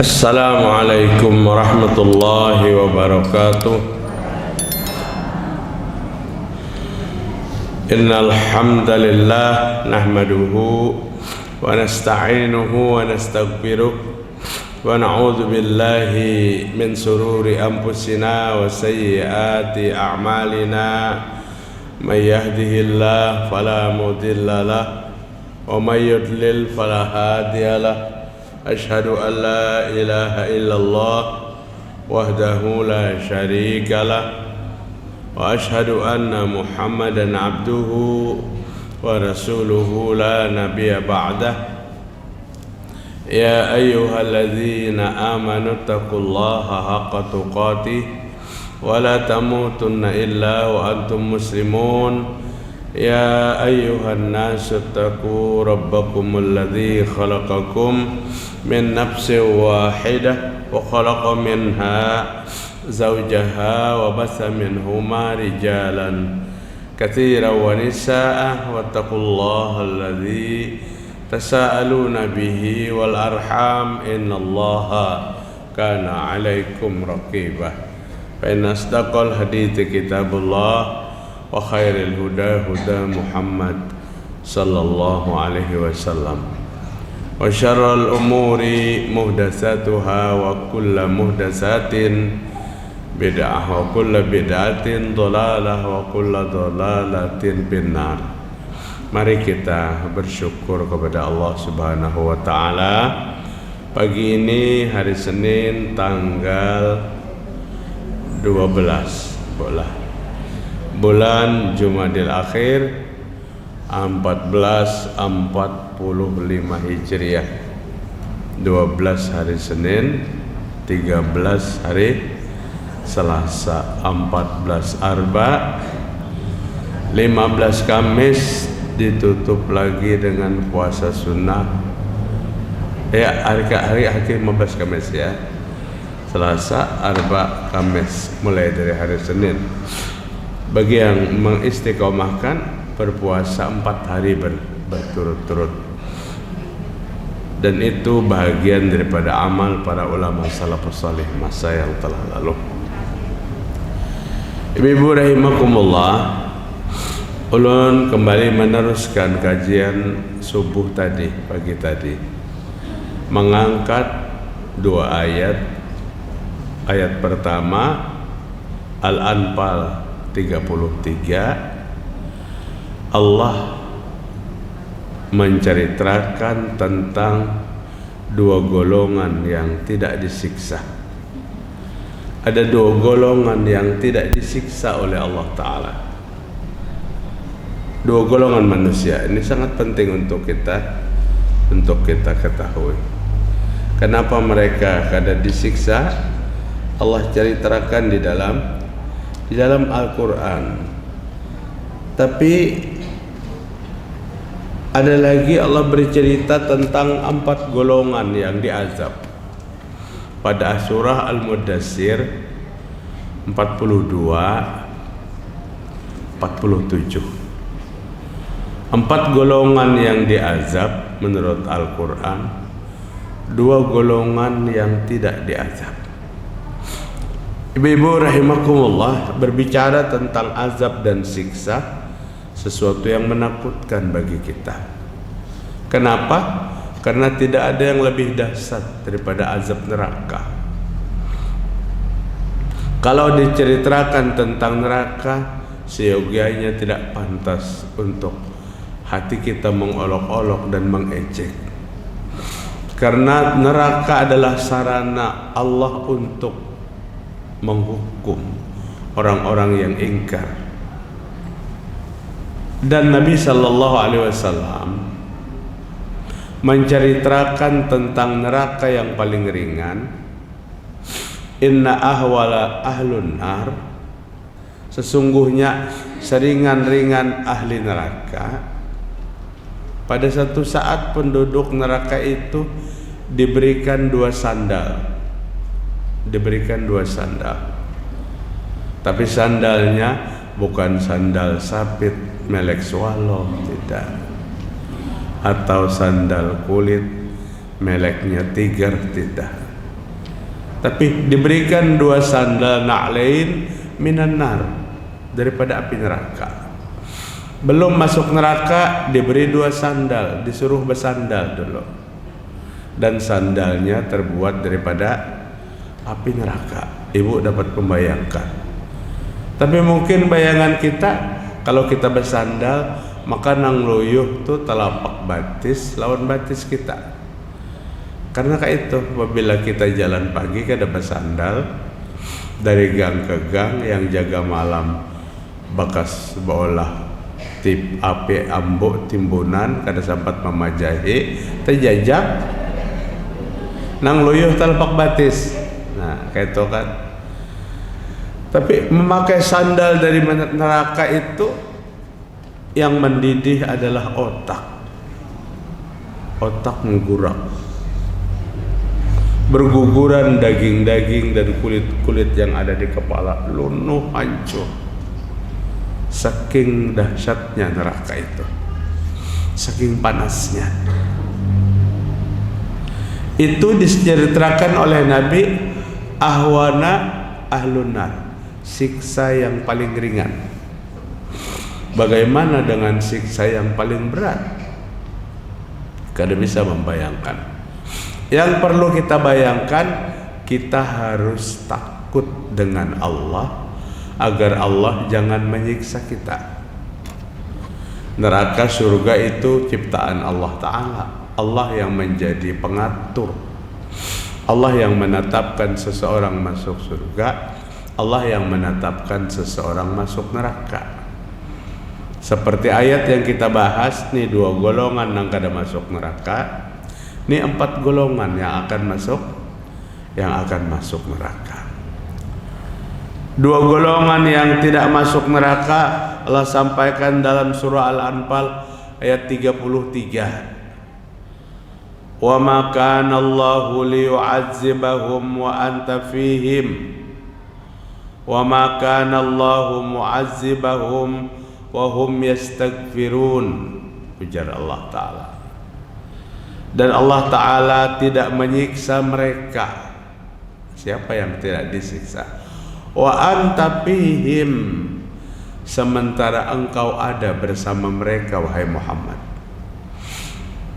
Assalamualaikum warahmatullahi wabarakatuh. Innal hamdalillah nahmaduhu wa nasta'inuhu wa nastaghfiruh wa na'udzu billahi min sururi anfusina wa sayyiati a'malina. May yahdihillahu fala mudilla lahu wa may yudlil fala hadiya lahu. Asyhadu an la ilaha illallah wahdahu la syarika lah wa asyhadu anna Muhammadan abduhu wa rasuluhu la nabiyya ba'dah. Ya ayyuhalladzina amanu taqullaha haqqa tuqatih wa la tamutunna illa wa antum muslimun. Ya ayyuhan nasu taqu rabbakumul ladzi khalaqakum min nafsin wahidah wa khalaqa minha zawjaha wa basa minhuma rijalan katsiran wa nisaa wattaqullaha alladzi tasaaluna bihi wal arham innallaha kana 'alaikum raqibah. Fa inna asdaqal hadithi kitabullah wa khairil huda huda Muhammad sallallahu alaihi wasallam wa syarrul umuri muhdatsatuha wa kullu muhdatsatin bid'ah wa kullu bid'atin dhalalah wa kullu dhalalatin finnar. Mari kita bersyukur kepada Allah Subhanahu wa taala. Pagi ini hari Senin tanggal 12 bulan Jumadil Akhir 1445 Hijriah, 12 hari Senin, 13 hari Selasa, 14 Arba, 15 Kamis, ditutup lagi dengan puasa sunnah. Hari akhir 15 Kamis ya. Selasa, Arba, Kamis, mulai dari hari Senin. Bagi yang mengistiqomahkan berpuasa 4 hari berturut-turut, dan itu bahagian daripada amal para ulama salafus salih masa yang telah lalu. Ibu-ibu rahimakumullah, ulun kembali meneruskan kajian subuh tadi, pagi tadi, mengangkat 2 ayat. Ayat pertama Al-Anfal 33, Allah menceritakan tentang 2 golongan yang tidak disiksa. Ada 2 golongan yang tidak disiksa oleh Allah Ta'ala. 2 golongan manusia. Ini sangat penting untuk kita ketahui. Kenapa mereka kada disiksa? Allah ceritakan di dalam Al-Quran. Tapi ada lagi Allah bercerita tentang 4 golongan yang diazab pada surah Al-Mudaththir 42 47. 4 golongan yang diazab menurut Al-Quran, 2 golongan yang tidak diazab. Ibu-ibu rahimakumullah, berbicara tentang azab dan siksa, sesuatu yang menakutkan bagi kita. Kenapa? Karena tidak ada yang lebih dahsyat daripada azab neraka. Kalau diceritakan tentang neraka, seyogianya tidak pantas untuk hati kita mengolok-olok dan mengejek. Karena neraka adalah sarana Allah untuk menghukum orang-orang yang ingkar. Dan Nabi sallallahu alaihi wasallam menceritakan tentang neraka yang paling ringan. Inna ahwala ahlun nar, sesungguhnya seringan-ringan ahli neraka. Pada satu saat penduduk neraka itu diberikan 2 sandal. Tapi sandalnya bukan sandal sapit melek swallow, tidak, atau sandal kulit meleknya tiger, tidak. Tapi diberikan 2 sandal na'lain minan nar, daripada api neraka. Belum masuk neraka diberi 2 sandal, disuruh bersandal dulu. Dan sandalnya terbuat daripada api neraka. Ibu dapat membayangkan. Tapi mungkin bayangan kita, kalau kita bersandal, maka nang loyuh tuh telapak batis lawan batis kita. Karena kayak itu, apabila kita jalan pagi kada bersandal, dari gang ke gang, yang jaga malam bakas baolah tip api ambuk timbunan kada sempat memajahi terjajak nang loyuh telapak batis. Nah kayak itu kan. Tapi memakai sandal dari neraka itu yang mendidih adalah otak menggurak, berguguran daging-daging dan kulit-kulit yang ada di kepala lunuh hancur. Saking dahsyatnya neraka itu, saking panasnya. Itu diceritakan oleh Nabi, ahwana ahlunar, siksa yang paling ringan. Bagaimana dengan siksa yang paling berat? Kada bisa membayangkan. Yang perlu kita bayangkan, kita harus takut dengan Allah agar Allah jangan menyiksa kita. Neraka surga itu ciptaan Allah Ta'ala. Allah yang menjadi pengatur, Allah yang menetapkan seseorang masuk surga, Allah yang menetapkan seseorang masuk neraka. Seperti ayat yang kita bahas nih, 2 golongan yang kada masuk neraka, ini 4 golongan yang akan masuk neraka. 2 golongan yang tidak masuk neraka Allah sampaikan dalam surah Al-Anfal ayat 33. Wa ma kana Allahu liyu'adzibahum wa anta fihim wa ma kana Allahu mu'adzibahum wa hum yastaghfirun, ujar Allah Ta'ala. Dan Allah Ta'ala tidak menyiksa mereka. Siapa yang tidak disiksa? Wa anta fihim, sementara engkau ada bersama mereka, wahai Muhammad.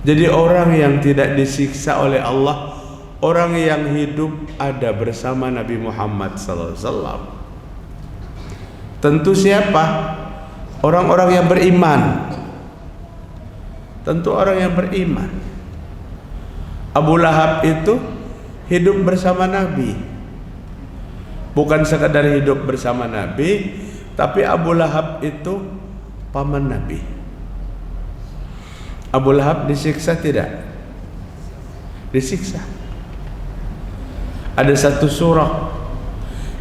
Jadi orang yang tidak disiksa oleh Allah, orang yang hidup ada bersama Nabi Muhammad SAW. Tentu siapa? Orang-orang yang beriman. Tentu orang yang beriman. Abu Lahab itu hidup bersama Nabi. Bukan sekadar hidup bersama Nabi, tapi Abu Lahab itu paman Nabi. Abu Lahab disiksa tidak? Disiksa. Ada satu surah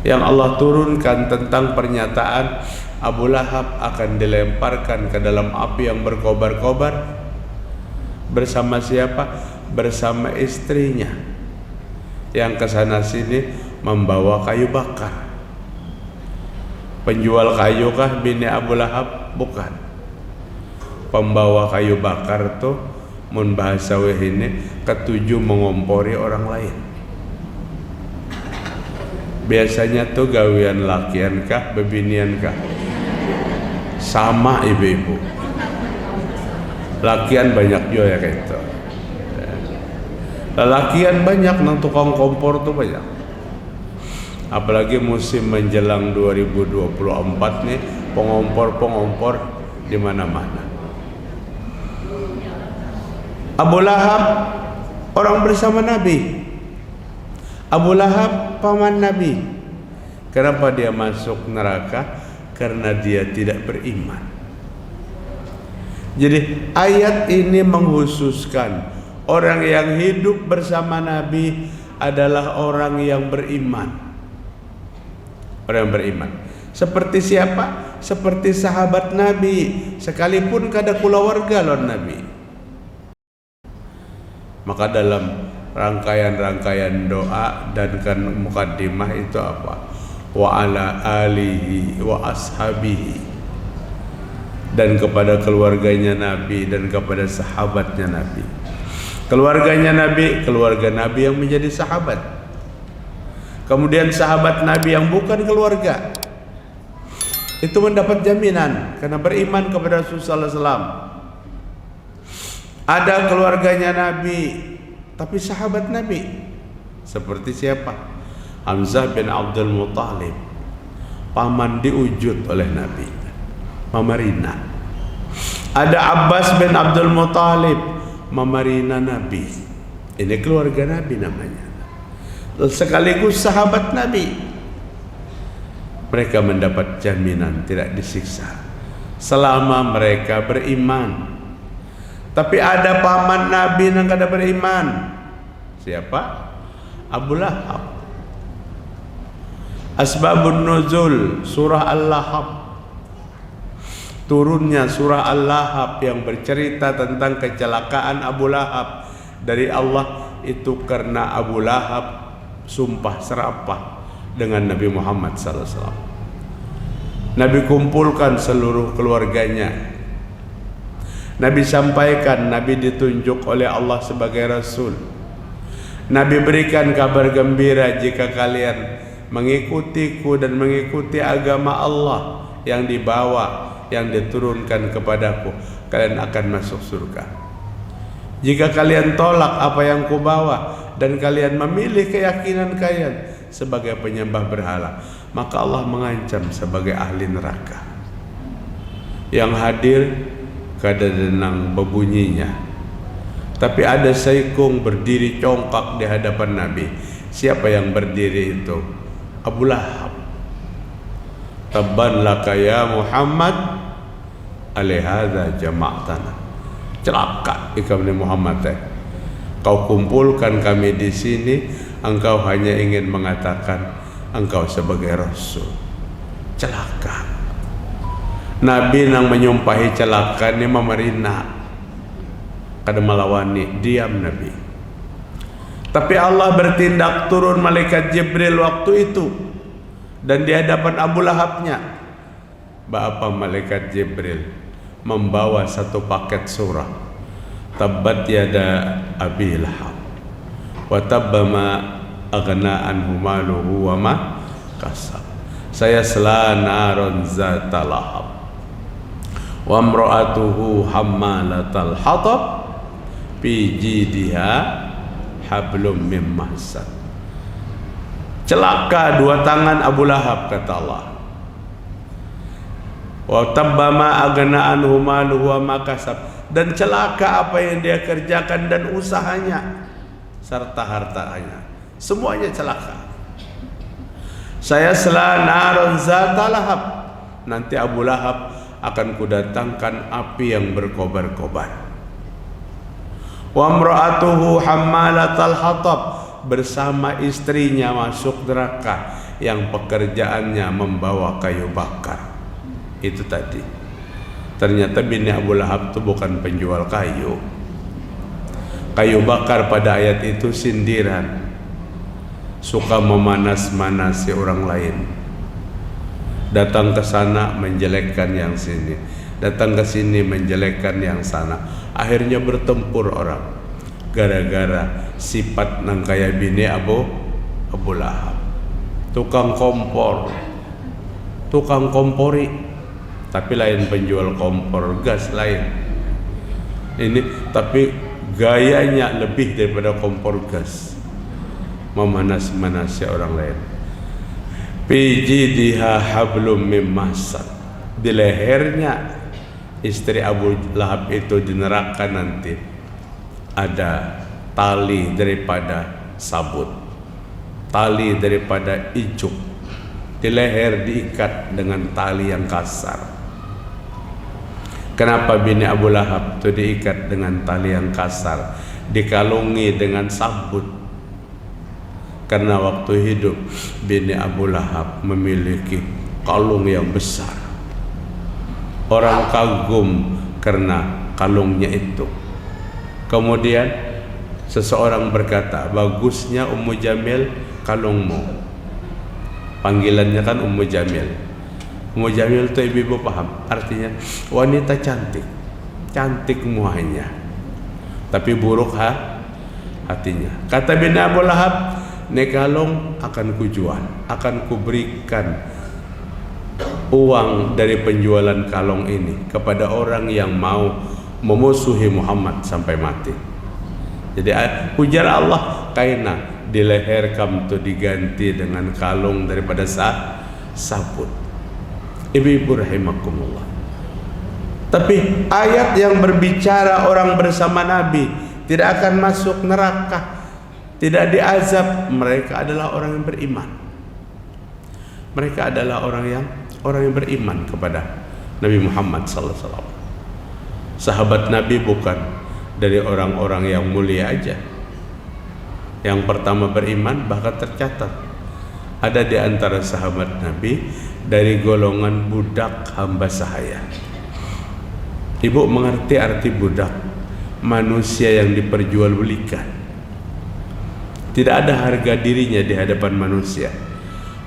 yang Allah turunkan tentang pernyataan Abu Lahab akan dilemparkan ke dalam api yang berkobar-kobar. Bersama siapa? Bersama istrinya yang kesana sini membawa kayu bakar. Penjual kayu kah bini Abu Lahab? Bukan. Pembawa kayu bakar tuh mun bahasa ini ketujuh mengompori orang lain. Biasanya tuh gawian lakian kah, bebinian kah? Sama ibu-ibu. Lakian banyak juga ya kayak itu. Lakian banyak nang tukang kompor tuh banyak. Apalagi musim menjelang 2024 nih, pengompor di mana-mana. Abu Lahab orang bersama Nabi. Abu Lahab paman Nabi. Kenapa dia masuk neraka? Karena dia tidak beriman. Jadi ayat ini menghususkan orang yang hidup bersama Nabi adalah orang yang beriman. Orang yang beriman. Seperti siapa? Seperti sahabat Nabi, sekalipun kada kulawarga lawan Nabi. Maka dalam rangkaian-rangkaian doa dan kan mukaddimah itu apa? Wa ala alihi wa ashabihi, dan kepada keluarganya Nabi dan kepada sahabatnya Nabi. Keluarganya Nabi, keluarga Nabi yang menjadi sahabat. Kemudian sahabat Nabi yang bukan keluarga itu mendapat jaminan karena beriman kepada Rasulullah SAW. Ada keluarganya Nabi tapi sahabat Nabi. Seperti siapa? Hamzah bin Abdul Muttalib, paman diwujud oleh Nabi, Mama Rina. Ada Abbas bin Abdul Muttalib, Mama Rina Nabi. Ini keluarga Nabi namanya, sekaligus sahabat Nabi. Mereka mendapat jaminan tidak disiksa selama mereka beriman. Tapi ada paman Nabi yang kada beriman. Siapa? Abu Lahab. Asbabun nuzul surah Al-Lahab. Turunnya surah Al-Lahab yang bercerita tentang kecelakaan Abu Lahab dari Allah itu karena Abu Lahab sumpah serapah dengan Nabi Muhammad SAW. Nabi kumpulkan seluruh keluarganya. Nabi sampaikan, Nabi ditunjuk oleh Allah sebagai Rasul. Nabi berikan kabar gembira, jika kalian mengikutiku dan mengikuti agama Allah yang dibawa, yang diturunkan kepadaku, kalian akan masuk surga. Jika kalian tolak apa yang kubawa dan kalian memilih keyakinan kalian sebagai penyembah berhala, maka Allah mengancam sebagai ahli neraka. Yang hadir kada denang berbunyinya, tapi ada saikung berdiri congkak di hadapan Nabi. Siapa yang berdiri itu? Abu Lahab. Tabban laka ya Muhammad, alihada jama'tana. Celaka ikam ni Muhammad, kau kumpulkan kami di sini, engkau hanya ingin mengatakan engkau sebagai Rasul. Celaka. Nabi nang menyumpahi celaka ni Mama Rina, kada melawani, diam Nabi. Tapi Allah bertindak, turun malaikat Jibril waktu itu dan di hadapan Abu Lahabnya. Apa malaikat Jibril membawa satu paket surah, Tabbat yada Abi Lahab wa tabba ma aghna anhu maluhu wa ma kasab. Sayasla naron zata lahab wa imra'atuhu hammalatal hatab fi jidiha hablum mim masad. Celaka dua tangan Abu Lahab, kata Allah. Wa tabbama aghna anhu maluhu wa ma kasab, dan celaka apa yang dia kerjakan dan usahanya serta hartanya, semuanya celaka. Saya naron zata lahab, nanti Abu Lahab akan kudatangkan api yang berkobar-kobar. Wa imra'atuhu hammalatal hatab, bersama istrinya masuk neraka yang pekerjaannya membawa kayu bakar. Itu tadi. Ternyata bini Abu Lahab itu bukan penjual kayu. Kayu bakar pada ayat itu sindiran, suka memanas-manasi orang lain. Datang ke sana menjelekkan yang sini, datang ke sini menjelekkan yang sana. Akhirnya bertempur orang gara-gara sifat nang kaya bini Abu Lahab. Tukang kompor, tukang kompori, tapi lain penjual kompor gas lain. Ini tapi gayanya lebih daripada kompor gas, memanas-manasi orang lain. Pijidiha hablum mim masad, di lehernya istri Abu Lahab itu di neraka nanti ada tali daripada sabut, tali daripada ijuk, di leher diikat dengan tali yang kasar. Kenapa bini Abu Lahab itu diikat dengan tali yang kasar, dikalungi dengan sabut? Karena waktu hidup bini Abu Lahab memiliki kalung yang besar. Orang kagum karena kalungnya itu. Kemudian seseorang berkata, bagusnya Ummu Jamil kalungmu. Panggilannya kan Ummu Jamil. Ummu Jamil itu ibu-ibu paham, artinya wanita cantik, cantik muanya, tapi buruk hatinya. Kata bini Abu Lahab, nek kalung akan kujual, akan kuberikan uang dari penjualan kalung ini kepada orang yang mau memusuhi Muhammad sampai mati. Jadi ujar Allah, kaina di leher kamu tu diganti dengan kalung daripada sabut. Ibu-ibu rahimakumullah. Tapi ayat yang berbicara orang bersama Nabi tidak akan masuk neraka, tidak diazab, mereka adalah orang yang beriman. Mereka adalah orang yang beriman kepada Nabi Muhammad sallallahu alaihi wasallam. Sahabat Nabi bukan dari orang-orang yang mulia aja. Yang pertama beriman, bahkan tercatat ada di antara sahabat Nabi dari golongan budak hamba sahaya. Ibu mengerti arti budak? Manusia yang diperjualbelikan. Tidak ada harga dirinya di hadapan manusia.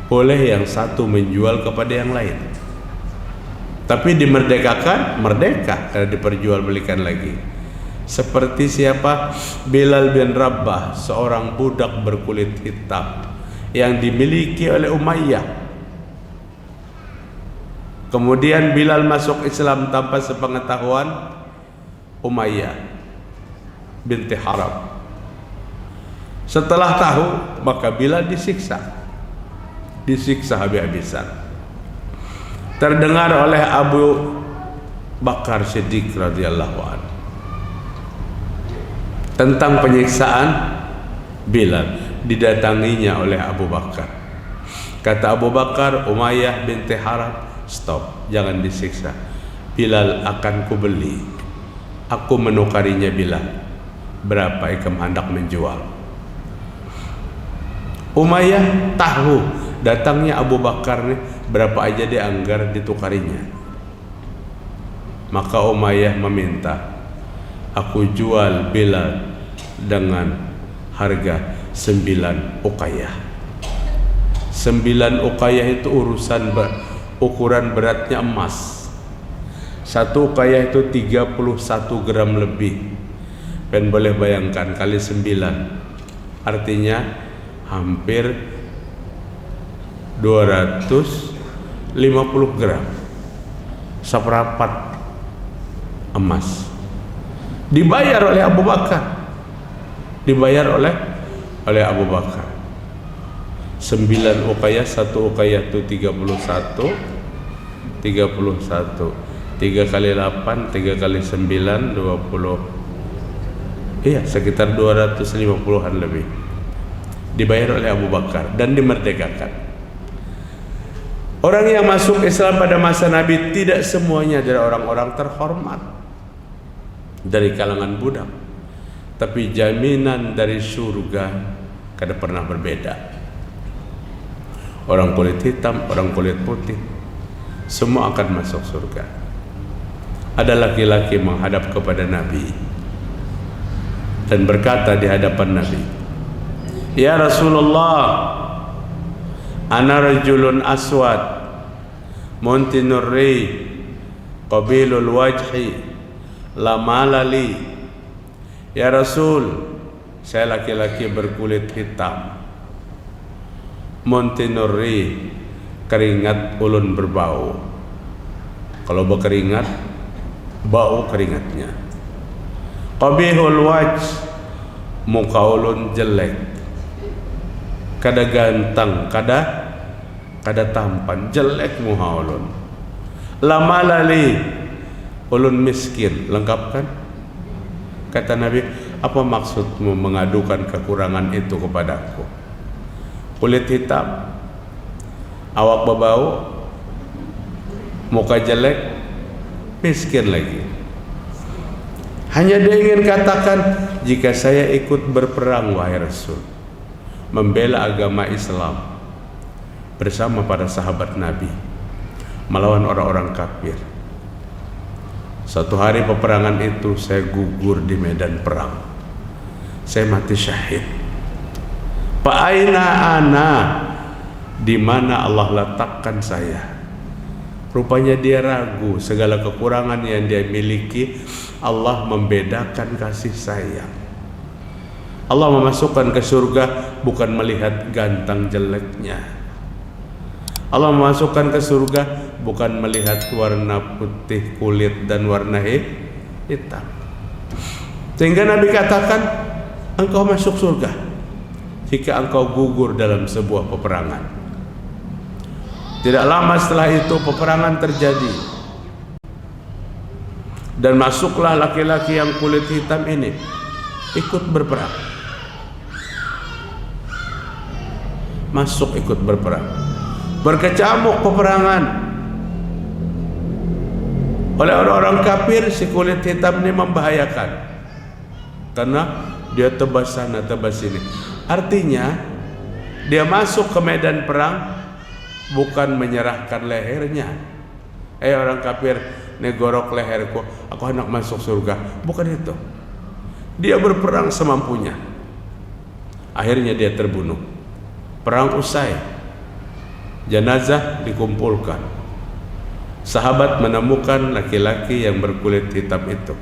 Boleh yang satu menjual kepada yang lain. Tapi dimerdekakan, merdeka karena diperjualbelikan lagi. Seperti siapa? Bilal bin Rabah, seorang budak berkulit hitam yang dimiliki oleh Umayyah. Kemudian Bilal masuk Islam tanpa sepengetahuan Umayyah binti Haram. Setelah tahu, maka Bilal disiksa habis-habisan. Terdengar oleh Abu Bakar Siddiq radhiyallahu anhu tentang penyiksaan Bilal, didatanginya oleh Abu Bakar. Kata Abu Bakar, Umayyah binti Haram, stop, jangan disiksa. Bilal akan kubeli, aku menukarinya. Bilal, berapa ikam hendak menjual? Umayyah tahu datangnya Abu Bakar nih, berapa aja dianggar ditukarinya. Maka Umayyah meminta, aku jual Bilal dengan harga 9 uqayyah. 9 uqayyah itu ukuran beratnya emas. 1 uqayyah itu 31 gram lebih. Dan boleh bayangkan kali 9, artinya hampir 250 gram, seperempat emas. Dibayar oleh Abu Bakar. 9 uqayyah, 1 uqayyah itu 31, 3 kali 8, 3 kali 9, 20. Iya, sekitar 250-an lebih. Dibayar oleh Abu Bakar dan dimerdekakan. Orang yang masuk Islam pada masa Nabi tidak semuanya dari orang-orang terhormat dari kalangan budak, tapi jaminan dari surga kada pernah berbeda. Orang kulit hitam, orang kulit putih, semua akan masuk surga. Ada laki-laki menghadap kepada Nabi dan berkata di hadapan Nabi, ya Rasulullah, ana rajulun aswad muntinur ri qabilul wajhi la malali. Ya Rasul, saya laki-laki berkulit hitam, muntinur ri, keringat ulun berbau. Kalau berkeringat, bau keringatnya. Qabihul wajh, muka ulun jelek, kada ganteng, kada tampan, jelek muka ulun. Lama lali, ulun miskin. Lengkapkan? Kata Nabi, apa maksudmu mengadukan kekurangan itu kepadaku? Kulit hitam, awak berbau, muka jelek, miskin lagi. Hanya dia ingin katakan, jika saya ikut berperang wahai Rasul, membela agama Islam bersama para sahabat Nabi melawan orang-orang kafir, suatu hari peperangan itu saya gugur di medan perang, saya mati syahid. Fa'aina ana, di mana Allah letakkan saya? Rupanya dia ragu, segala kekurangan yang dia miliki Allah membedakan kasih sayang. Allah memasukkan ke surga bukan melihat ganteng jeleknya. Allah memasukkan ke surga bukan melihat warna putih kulit dan warna hitam. Sehingga Nabi katakan, engkau masuk surga jika engkau gugur dalam sebuah peperangan. Tidak lama setelah itu peperangan terjadi, dan masuklah laki-laki yang kulit hitam ini ikut berperang. Masuk ikut berperang. Berkecamuk peperangan oleh orang-orang kafir. Si kulit hitam ini membahayakan karena dia tebas sana tebas sini. Artinya dia masuk ke medan perang bukan menyerahkan lehernya. Orang kafir negorok leherku, aku hendak masuk surga. Bukan itu. Dia berperang semampunya. Akhirnya dia terbunuh. Perang usai, jenazah dikumpulkan. Sahabat menemukan laki-laki yang berkulit hitam itu.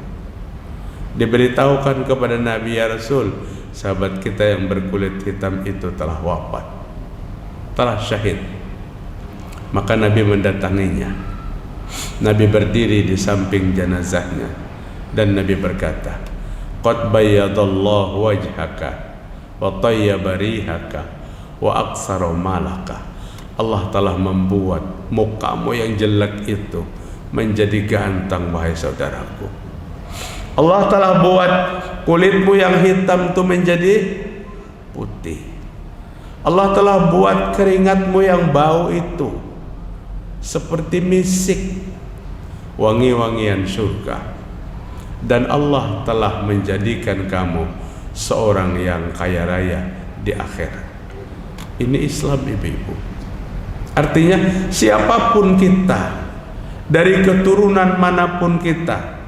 Diberitahukan kepada Nabi, ya Rasul, sahabat kita yang berkulit hitam itu telah wafat, telah syahid. Maka Nabi mendatanginya. Nabi berdiri di samping jenazahnya dan Nabi berkata, qad bayyadallahu wajhaka wa tayyaba rihaka wa aksara malaka. Allah telah membuat mukamu yang jelek itu menjadi ganteng, wahai saudaraku. Allah telah buat kulitmu yang hitam itu menjadi putih. Allah telah buat keringatmu yang bau itu seperti misik, wangi-wangian surga. Dan Allah telah menjadikan kamu seorang yang kaya raya di akhirat. Ini Islam, ibu-ibu. Artinya siapapun kita, dari keturunan manapun kita,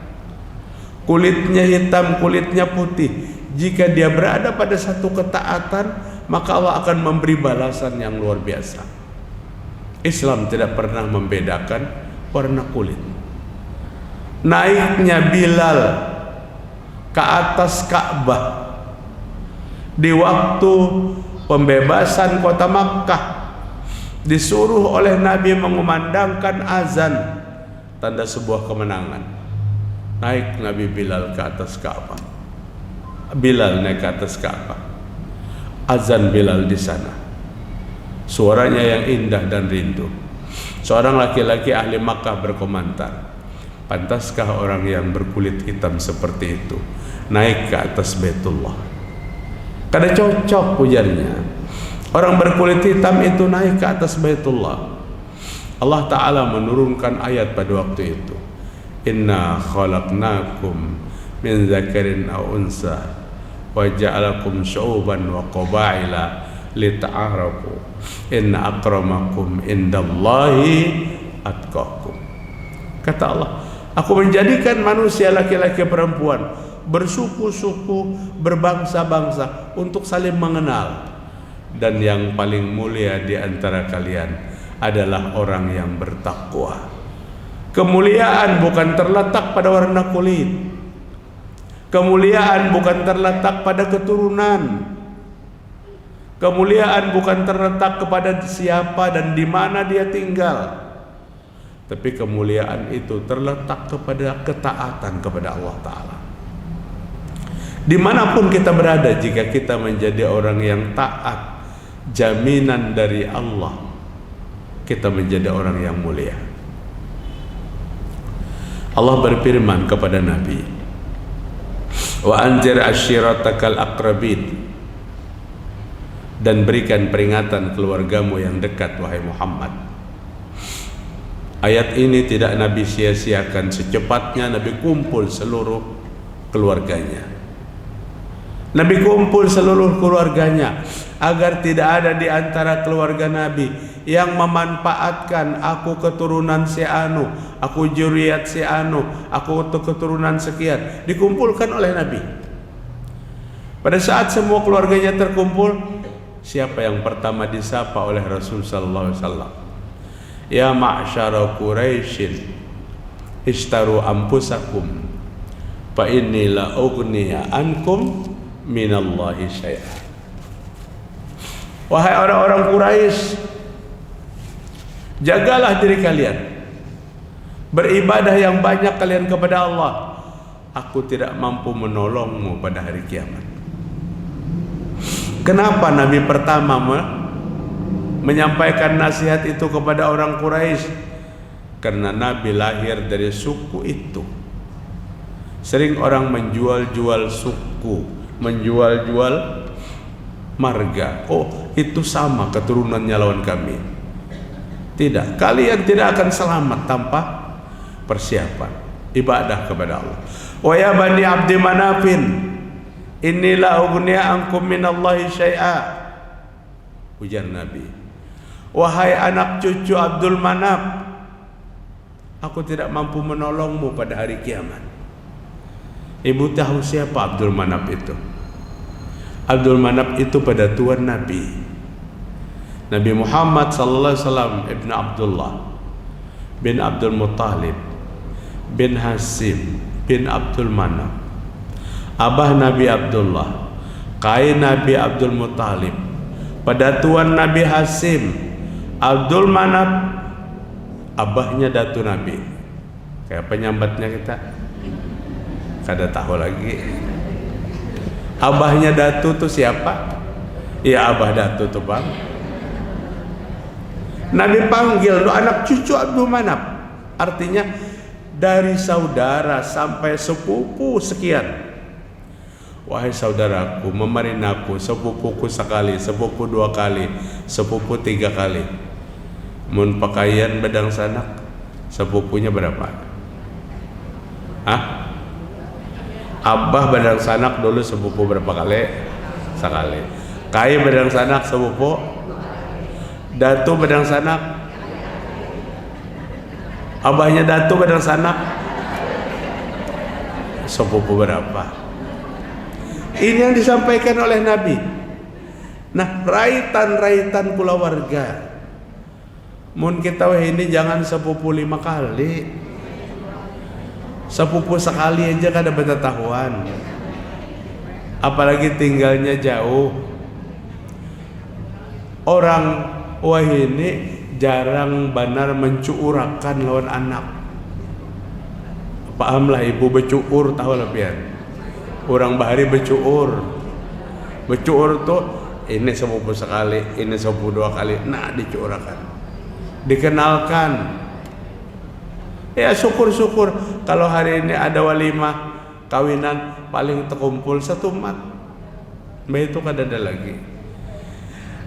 kulitnya hitam, kulitnya putih, jika dia berada pada satu ketaatan, maka Allah akan memberi balasan yang luar biasa. Islam tidak pernah membedakan warna kulit. Naiknya Bilal ke atas Ka'bah di waktu pembebasan kota Makkah, disuruh oleh Nabi mengumandangkan azan, tanda sebuah kemenangan. Naik Nabi Bilal ke atas Ka'bah. Bilal naik ke atas Ka'bah. Azan Bilal di sana. Suaranya yang indah dan rindu. Seorang laki-laki ahli Makkah berkomentar, pantaskah orang yang berkulit hitam seperti itu naik ke atas Baitullah? Karena cocok, ujarnya. Orang berkulit hitam itu naik ke atas Baitullah. Allah Ta'ala menurunkan ayat pada waktu itu, inna khalaqnakum min zakarin aw unsa wa ja'alakum syu'uban wa qabaila lita'arafu inna akramakum indallahi atqakum. Kata Allah, aku menjadikan manusia laki-laki perempuan bersuku-suku, berbangsa-bangsa untuk saling mengenal, dan yang paling mulia di antara kalian adalah orang yang bertakwa. Kemuliaan bukan terletak pada warna kulit. Kemuliaan bukan terletak pada keturunan. Kemuliaan bukan terletak kepada siapa dan di mana dia tinggal. Tapi kemuliaan itu terletak kepada ketaatan kepada Allah Ta'ala. Dimanapun kita berada, jika kita menjadi orang yang taat, jaminan dari Allah, kita menjadi orang yang mulia. Allah berfirman kepada Nabi, wa anzir ashiratakal aqrabin, dan berikan peringatan keluargamu yang dekat, wahai Muhammad. Ayat ini tidak Nabi sia-siakan. Secepatnya Nabi kumpul seluruh keluarganya. Nabi kumpul seluruh keluarganya agar tidak ada di antara keluarga Nabi yang memanfaatkan, aku keturunan si anu, aku juriat si anu, aku keturunan sekian. Dikumpulkan oleh Nabi. Pada saat semua keluarganya terkumpul, siapa yang pertama disapa oleh Rasul sallallahu alaihi wasallam? Ya ma'syara Quraisyin, ishtaru anfusakum fa inni la ughniya ankum minallahi syai'a. Wahai orang-orang Quraisy, jagalah diri kalian, beribadah yang banyak kalian kepada Allah. Aku tidak mampu menolongmu pada hari kiamat. Kenapa Nabi pertama menyampaikan nasihat itu kepada orang Quraisy? Karena Nabi lahir dari suku itu. Sering orang menjual-jual suku, menjual-jual marga. Oh, itu sama keturunannya lawan kami. Tidak, kalian tidak akan selamat tanpa persiapan ibadah kepada Allah. Wa ya bani Abdi Manafin, inilah ughniya ankum minallahi syai'a. Ujar Nabi, wahai anak cucu Abdul Manaf, aku tidak mampu menolongmu pada hari kiamat. Ibu tahu siapa Abdul Manaf itu? Abdul Manaf itu pada tuan Nabi, Nabi Muhammad sallallahu alaihi wasallam, ibnu Abdullah bin Abdul Muttalib bin Hasim bin Abdul Manaf, abah Nabi Abdullah, kai Nabi Abdul Muttalib, pada tuan Nabi Hasim, Abdul Manaf, abahnya datu Nabi. Kayak penyambatnya kita kada tahu lagi. Abahnya datu tuh siapa? Ya abah datu tuh bang. Nabi panggil lu anak cucu Abdul Manaf, artinya dari saudara sampai sepupu sekian. Wahai saudaraku, memarin aku, sepupuku sekali, sepupu dua kali, sepupu tiga kali. Mun pakaian bedang sanak, sepupunya berapa? Hah? Abah bedang sanak dulu sepupu berapa kali? Sekali. Kai bedang sanak sepupu, datu bedang sanak, abahnya datu bedang sanak, sepupu berapa? Ini yang disampaikan oleh Nabi. Nah, raitan-raitan keluarga. Mun kita ini jangan sepupu 5 kali, sepupu sekali aja kada bertahuan, apalagi tinggalnya jauh. Orang wah ini jarang benar mencuurakan lawan anak. Pahamlah ibu bercuur, tahu lah biar. Orang bahari bercuur tuh ini sepupu sekali, ini sepupu 2 kali, nah dicuurakan, dikenalkan. Ya syukur-syukur kalau hari ini ada walimah kawinan paling terkumpul 1 mat. Mbak itu kada ada lagi.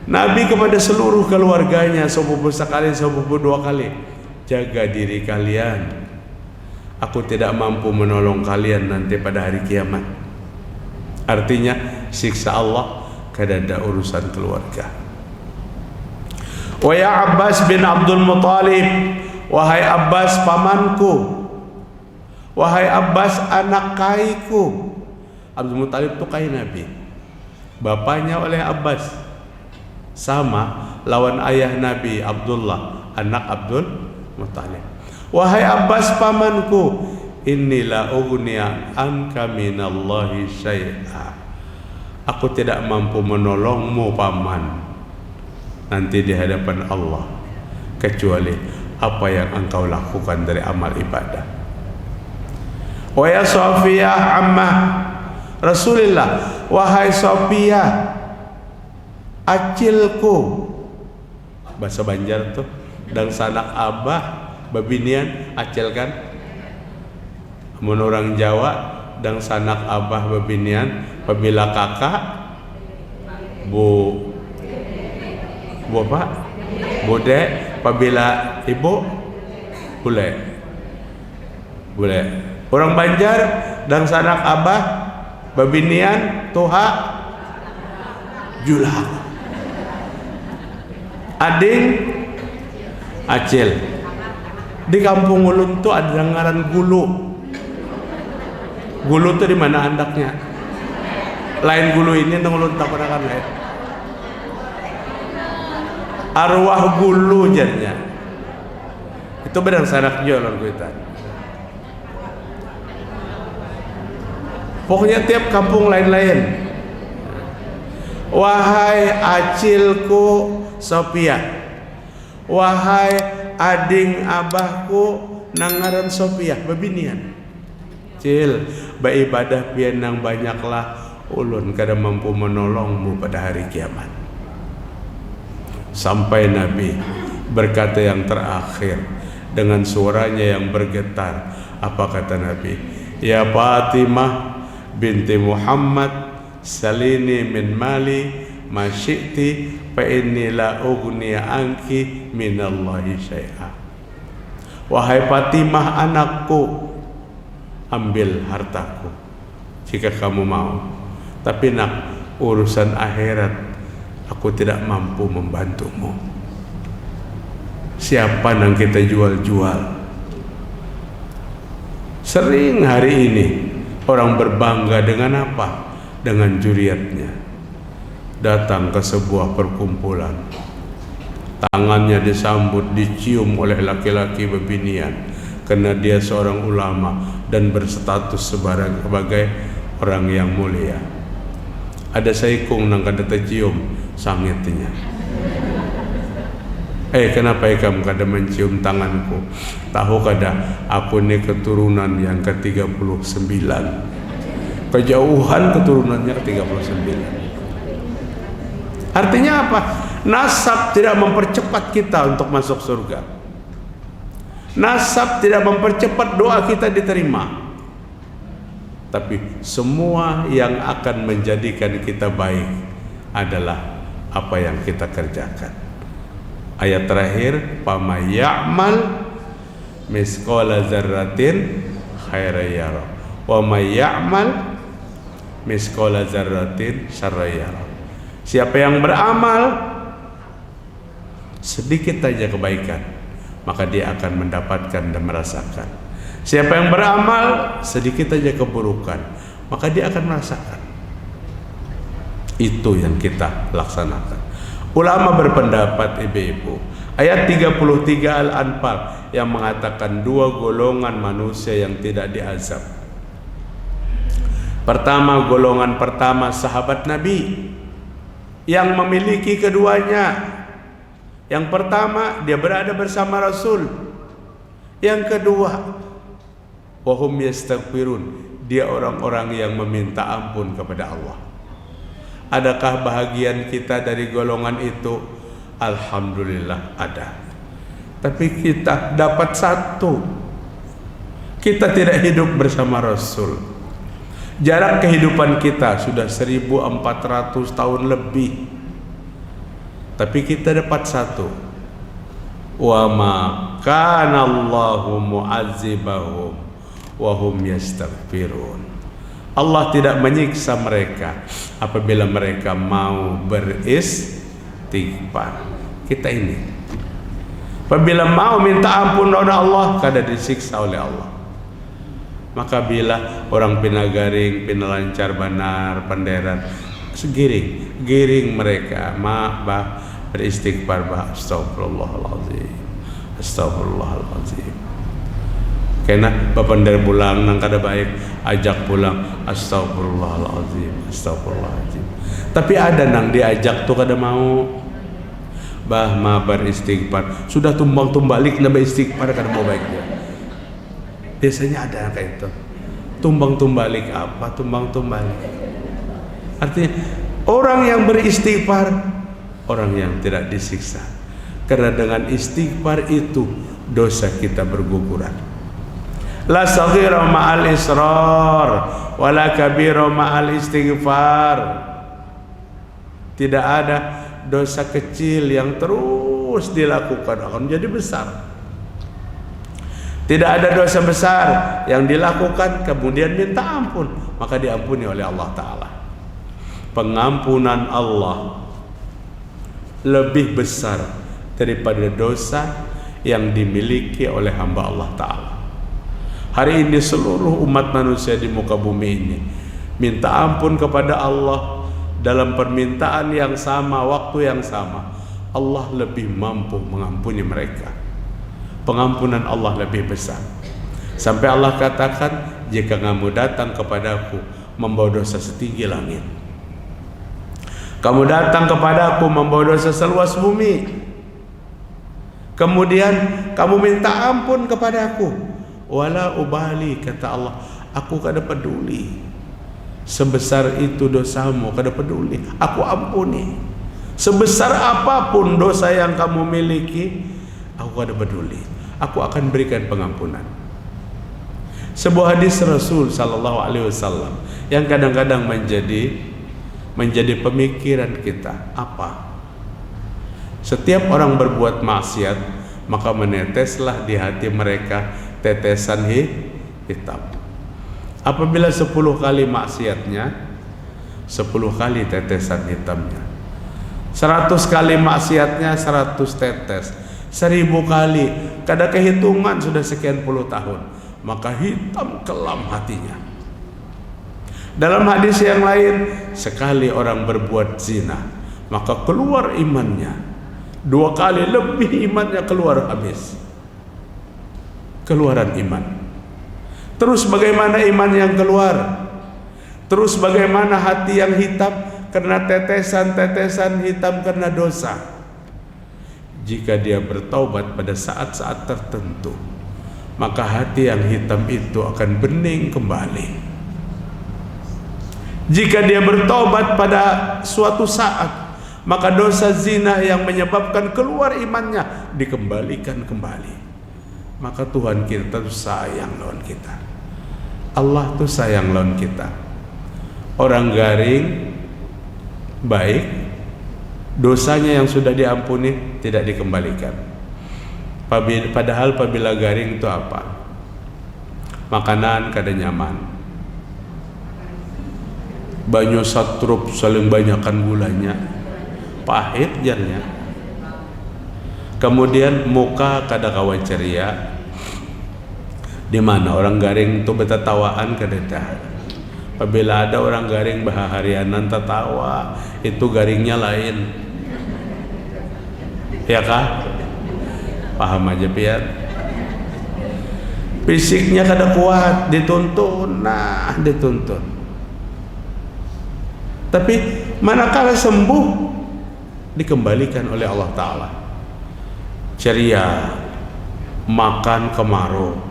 Nabi kepada seluruh keluarganya, sepupu sekali, sepupu 2 kali, jaga diri kalian. Aku tidak mampu menolong kalian nanti pada hari kiamat. Artinya siksa Allah kada ada urusan keluarga. Wa ya Abbas bin Abdul Muttalib, wahai Abbas pamanku, wahai Abbas anak kaiku. Abdul Muttalib itu kai Nabi, bapaknya oleh Abbas, sama lawan ayah Nabi Abdullah, anak Abdul Muttalib. Wahai Abbas pamanku, inilah ughniya anka minallahi syai'a. Aku tidak mampu menolongmu paman nanti di hadapan Allah, kecuali apa yang engkau lakukan dari amal ibadah. Wa ya Safiyah ammah Rasulillah, wahai Safiyah acilku, bahasa Banjar tuh, dan sanak abah babinian acil kan. Mun orang Jawa dan sanak abah babinian, pabila kakak bu apa? Bude, pabila ibu bule. Orang Banjar dan sanak abah babinian tuha julak. Ading acil. Di kampung ulun tuh ada ngaran gulu. Gulu tuh di mana andaknya? Lain gulu ini nang ulun tak pernah kan lain. Arwah gulu jadinya. Itu bedang sanak jualan kita. Pokoknya tiap kampung lain-lain. Wahai acilku Sophia, wahai ading abahku nangaran Sophia bebinian. Cil, beribadah pian nang banyaklah, ulun kada mampu menolongmu pada hari kiamat. Sampai Nabi berkata yang terakhir dengan suaranya yang bergetar. Apa kata Nabi? Ya Fatimah binti Muhammad, salini min mali ma syi'ti fa inni la ughni anki minallahi syai'a. Wahai Fatimah anakku, ambil hartaku jika kamu mau, tapi nak, urusan akhirat aku tidak mampu membantumu. Siapa yang kita jual-jual? Sering hari ini orang berbangga dengan apa? Dengan juriatnya. Datang ke sebuah perkumpulan, tangannya disambut, dicium oleh laki-laki bebinian karena dia seorang ulama dan berstatus sebagai orang yang mulia. Ada saikung nang kada tercium sangitnya. Kenapa kamu kada mencium tanganku? Tahu kada aku ni keturunan yang ke-39. Kejauhan keturunannya ke-39. Artinya apa? Nasab tidak mempercepat kita untuk masuk surga. Nasab tidak mempercepat doa kita diterima. Tapi semua yang akan menjadikan kita baik adalah apa yang kita kerjakan. Ayat terakhir, "Fama ya'mal misqala dzarratin khairan yara, wa may ya'mal misqala dzarratin syarran yara." Siapa yang beramal sedikit saja kebaikan, maka dia akan mendapatkan dan merasakan. Siapa yang beramal sedikit saja keburukan, maka dia akan merasakan. Itu yang kita laksanakan. Ulama berpendapat, ibu-ibu, ayat 33 Al-Anfal yang mengatakan dua golongan manusia yang tidak diazab. Pertama, golongan pertama sahabat Nabi yang memiliki keduanya. Yang pertama, dia berada bersama Rasul. Yang kedua, wahum yastaghfirun, dia orang-orang yang meminta ampun kepada Allah. Adakah bahagian kita dari golongan itu? Alhamdulillah ada. Tapi kita dapat satu, kita tidak hidup bersama Rasul. Jarak kehidupan kita sudah 1400 tahun lebih, tapi kita dapat satu. Wa ma kana Allahu mu'azzibahum wa hum yastaghfirun. Allah tidak menyiksa mereka apabila mereka mau beristighfar. Kita ini apabila mau minta ampun kepada Allah, kada disiksa oleh Allah. Maka bila orang pinagaring, pinalancar banar, panderan, giring mereka, bah beristighfar, bah astagfirullahalazim, astagfirullahalazim. Kena bapandar pulang nang kada baik, ajak pulang, astagfirullahalazim, astagfirullahalazim. Tapi ada nang diajak tu kada mau, bah ma beristighfar, sudah tumbang-tumbalik na beristighfar kada mau baik dia. Biasanya ada kayak itu. Tumbang-tumbalik apa? Tumbang-tumbalik. Artinya orang yang beristighfar, orang yang tidak disiksa. Karena dengan istighfar itu dosa kita berguguran. La saghira ma'al israr wala kabira ma'al istighfar. Tidak ada dosa kecil yang terus dilakukan akan menjadi besar. Tidak ada dosa besar yang dilakukan kemudian minta ampun maka diampuni oleh Allah Ta'ala. Pengampunan Allah lebih besar daripada dosa yang dimiliki oleh hamba Allah Ta'ala. Hari ini seluruh umat manusia di muka bumi ini minta ampun kepada Allah dalam permintaan yang sama, waktu yang sama. Allah lebih mampu mengampuni mereka. Pengampunan Allah lebih besar. Sampai Allah katakan, jika kamu datang kepadaku membawa dosa setinggi langit, Kamu datang kepadaku membawa dosa seluas bumi. Kemudian kamu minta ampun kepadaku. Wala ubali, kata Allah, aku kada peduli. Sebesar itu dosamu, kada peduli, aku ampuni. Sebesar apapun dosa yang kamu miliki, aku kada peduli, aku akan berikan pengampunan. Sebuah hadis Rasul sallallahu alaihi wasallam yang kadang-kadang menjadi pemikiran kita. Apa? Setiap orang berbuat maksiat, maka meneteslah di hati mereka tetesan hitam. Apabila 10 kali maksiatnya, 10 kali tetesan hitamnya. 100 kali maksiatnya, 100 tetes. 1000 kali, kada kehitungan sudah sekian puluh tahun, maka hitam kelam hatinya. Dalam hadis yang lain, sekali orang berbuat zina, maka keluar imannya. 2 kali lebih imannya keluar habis. Keluaran iman. Terus bagaimana iman yang keluar? Terus bagaimana hati yang hitam karena tetesan-tetesan hitam karena dosa? Jika dia bertaubat pada saat-saat tertentu, maka hati yang hitam itu akan bening kembali. Jika dia bertaubat pada suatu saat, maka dosa zina yang menyebabkan keluar imannya dikembalikan kembali. Maka Tuhan kita tuh sayang lawan kita. Allah tuh sayang lawan kita. Orang garing baik, dosanya yang sudah diampuni tidak dikembalikan. Padahal apabila garing itu apa? Makanan kada nyaman, banyu satrup saling banyakkan gulanya, pahit jarnya. Kemudian muka kada kawan ceria. Di mana orang garing itu bertatawaan kadeda. Apabila ada orang garing baharianan tertawa, itu garingnya lain. Ya kah? Paham aja pian. Fisiknya kada kuat, dituntun, dituntun. Tapi manakala sembuh, dikembalikan oleh Allah Ta'ala. Ceria, makan kemarau.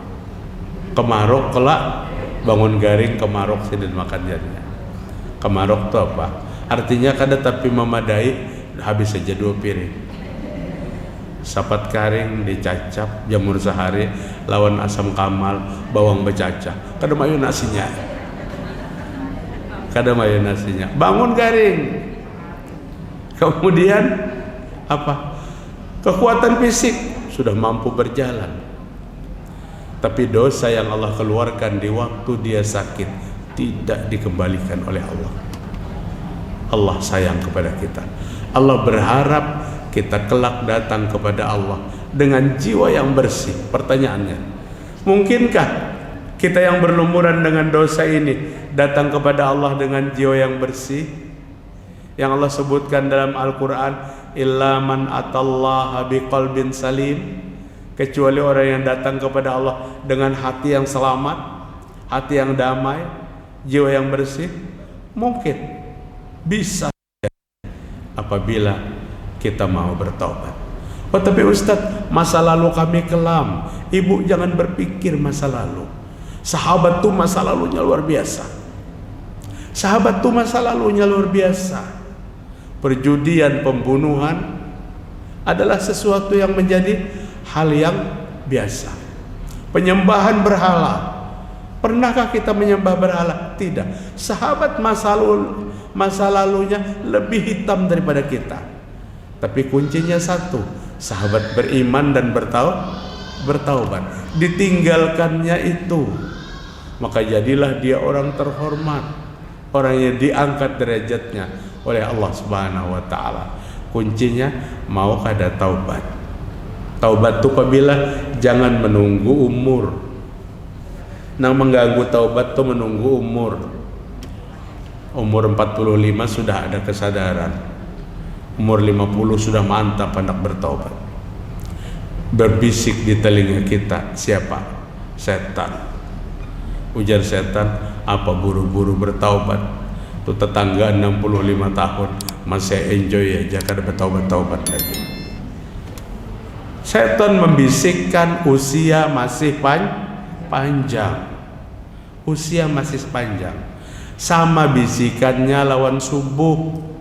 Kemarok kelak bangun garing, kemarok sedang makan jadinya. Kemarok itu apa? Artinya kada tapi memadai, habis saja 2 piring. Sapat karing dicacap jamur sehari lawan asam kamal, bawang becacah. Kada mayu nasinya. Kada mayu nasinya. Bangun garing. Kemudian apa? Kekuatan fisik sudah mampu berjalan. Tapi dosa yang Allah keluarkan di waktu dia sakit tidak dikembalikan oleh Allah. Allah sayang kepada kita. Allah berharap kita kelak datang kepada Allah dengan jiwa yang bersih. Pertanyaannya, mungkinkah kita yang berlumuran dengan dosa ini datang kepada Allah dengan jiwa yang bersih? Yang Allah sebutkan dalam Al-Quran, illa man atallaha biqalbin salim, kecuali orang yang datang kepada Allah dengan hati yang selamat, hati yang damai, jiwa yang bersih. Mungkin bisa apabila kita mau bertobat. Oh tapi Ustadz, masa lalu kami kelam. Ibu jangan berpikir masa lalu. Sahabat tuh masa lalunya luar biasa. Sahabat tuh masa lalunya luar biasa. Perjudian, pembunuhan adalah sesuatu yang menjadi hal yang biasa. Penyembahan berhala, pernahkah kita menyembah berhala? Tidak. Sahabat masa lalunya lebih hitam daripada kita. Tapi kuncinya satu, sahabat beriman dan bertaubat. Ditinggalkannya itu, maka jadilah dia orang terhormat, orang yang diangkat derajatnya oleh Allah Subhanahu wa taala. Kuncinya mau kada taubat. Taubat itu apabila jangan menunggu umur. Nang mengganggu taubat itu menunggu umur. Umur 45 sudah ada kesadaran. Umur 50 sudah mantap hendak bertaubat. Berbisik di telinga kita, siapa? Setan. Ujar setan, apa buru-buru bertaubat? Itu tetangga 65 tahun masih enjoy aja, kada bertaubat-taubat lagi. Setan membisikkan usia masih panjang, usia masih panjang, sama bisikannya lawan subuh.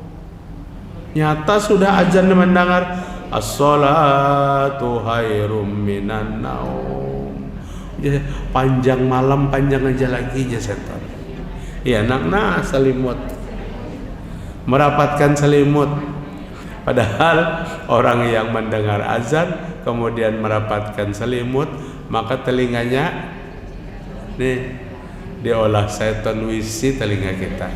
Nyata sudah azan mendengar as-salatu khairum minan naum, panjang malam, panjang aja lagi ya setan. Ya nak selimut, merapatkan selimut. Padahal orang yang mendengar azan kemudian merapatkan selimut, maka telinganya nih diolah setan, wisi telinga kita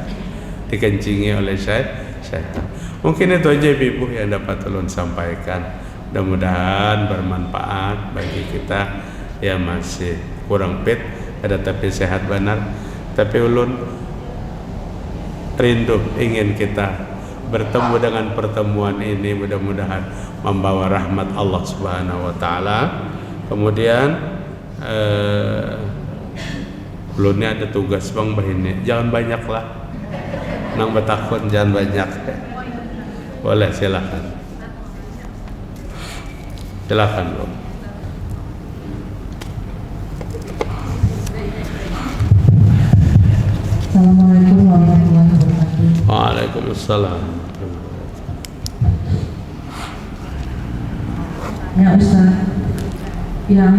dikencingi oleh setan. Mungkin itu aja Ibu yang dapat ulun sampaikan. Mudah-mudahan bermanfaat bagi kita yang masih kurang fit, ada tapi sehat benar. Tapi ulun rindu ingin kita bertemu dengan pertemuan ini, mudah-mudahan membawa rahmat Allah Subhanahu wa taala. Kemudian ulunnya ada tugas Bang Bahini, jangan banyak lah. Nang betakun jangan banyak. Boleh, silakan. Silakan, Bro. Assalamualaikum warahmatullahi wabarakatuh. Waalaikumsalam. Ya Ustaz, yang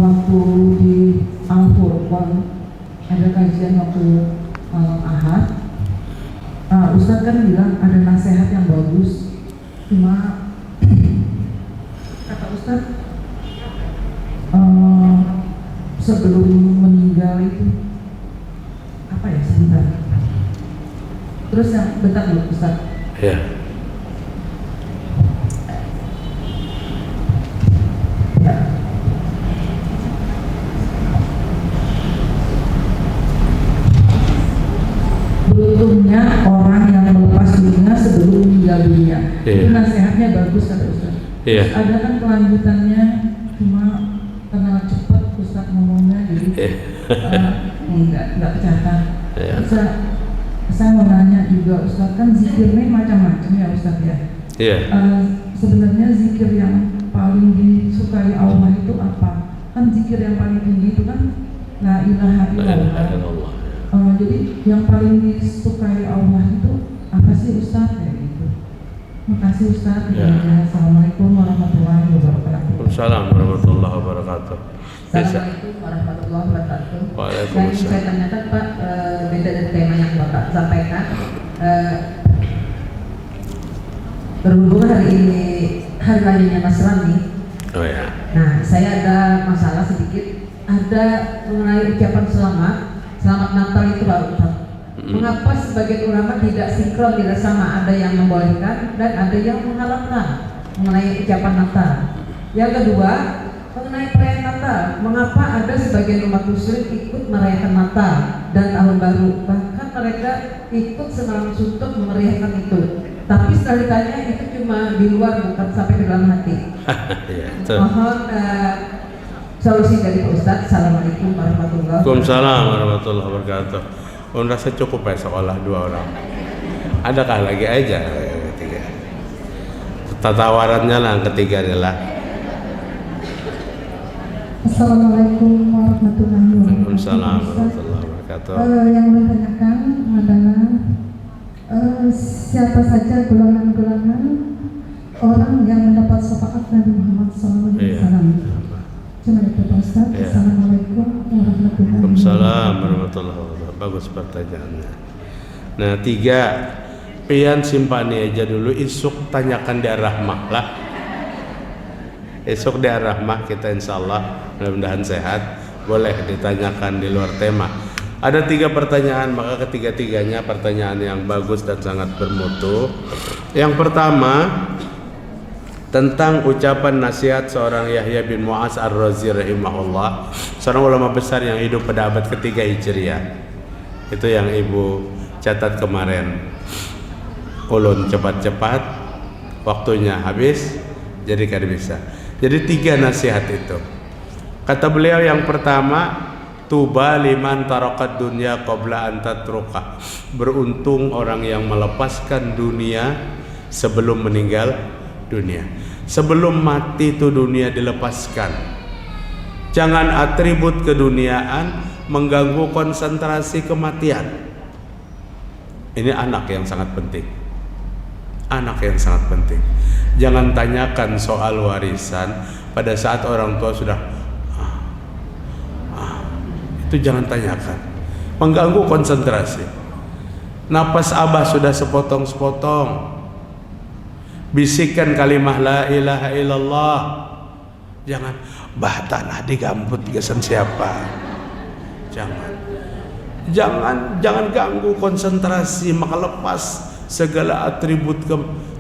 waktu di Al-Furqan ada kajian waktu Ahad, Ustaz kan bilang ada nasihat yang bagus, cuma kata Ustaz sebelum meninggal itu apa ya, sebentar. Terus yang bentar dulu Ustaz. Ya. Beruntungnya orang yang melepas dunia sebelum meninggal dunia. Itu nasihatnya bagus kata Ustaz. Ada kan kelanjutannya, cuma karena cepat Ustaz ngomongnya jadi enggak tercatat. Ustaz, saya mau nanya juga Ustaz, kan zikirnya macam-macam ya Ustaz ya. Sebenarnya zikir yang paling disukai Allah itu apa? Kan zikir yang paling tinggi itu kan la ilaha illallah. Jadi yang paling disukai Allah itu apa sih Ustaz? Kayak gitu. Makasih Ustaz. Assalamualaikum warahmatullahi wabarakatuh. Waalaikumsalam warahmatullahi wabarakatuh. Assalamualaikum warahmatullahi wabarakatuh. Waalaikumsalam. Yang saya tanyakan Pak, beda dari tema yang Bapak sampaikan. Berhubung hari ini hari rayanya Mas Rami. Oh ya. Nah, saya ada masalah sedikit. Ada mengenai ucapan Selamat Natal itu Pak Ustaz. Mengapa sebagian ulama tidak sinkron, tidak sama? Ada yang membolehkan dan ada yang menghalalkan mengenai ucapan Natal. Yang kedua, mengenai perayaan Natal, mengapa ada sebagian umat muslim ikut merayakan Natal dan Tahun Baru, bahkan mereka ikut semalam suntuk memeriahkan itu. Tapi setelah ditanya itu cuma di luar, bukan sampai ke dalam hati. Mohon solusi dari Pak Ustadz. Assalamualaikum warahmatullahi wabarakatuh. Waalaikumsalam warahmatullahi wabarakatuh. Rasa cukup ya sekolah 2 orang. Adakah lagi aja ketiga? Tatawarannya lah ketiga adalah. Assalamualaikum warahmatullahi wabarakatuh. Waalaikumsalam warahmatullahi wabarakatuh. Yang ditanyakan adalah siapa saja golongan-golongan orang yang mendapat syafaat Nabi Muhammad SAW. Cuma itu Pak Ustaz. Assalamualaikum warahmatullahi wabarakatuh. Waalaikumsalam warahmatullahi wabarakatuh. Bagus pertanyaannya. Nah 3, pian simpani aja dulu, isuk tanyakan di Ar-Rahmah lah. Esok di Ar-Rahmah kita insyaallah mudah-mudahan sehat, boleh ditanyakan di luar tema. Ada 3 pertanyaan, maka ketiga-tiganya pertanyaan yang bagus dan sangat bermutu. Yang pertama tentang ucapan nasihat seorang Yahya bin Mu'az Ar-Razi rahimahullah, seorang ulama besar yang hidup pada abad ketiga Hijriah. Itu yang Ibu catat kemarin. Ulun cepat-cepat, waktunya habis, jadi kada bisa. Jadi 3 nasihat itu. Kata beliau yang pertama, tuba liman tarakat dunya qabla an tatruka. Beruntung orang yang melepaskan dunia sebelum meninggal dunia. Sebelum mati itu dunia dilepaskan. Jangan atribut keduniaan mengganggu konsentrasi kematian. Ini anak yang sangat penting. Anak yang sangat penting. Jangan tanyakan soal warisan pada saat orang tua sudah itu jangan tanyakan. Mengganggu konsentrasi. Napas abah sudah sepotong-sepotong. Bisikkan kalimah la ilaha illallah. Jangan tanah digambut gesan siapa. Jangan ganggu konsentrasi, maka lepas segala atribut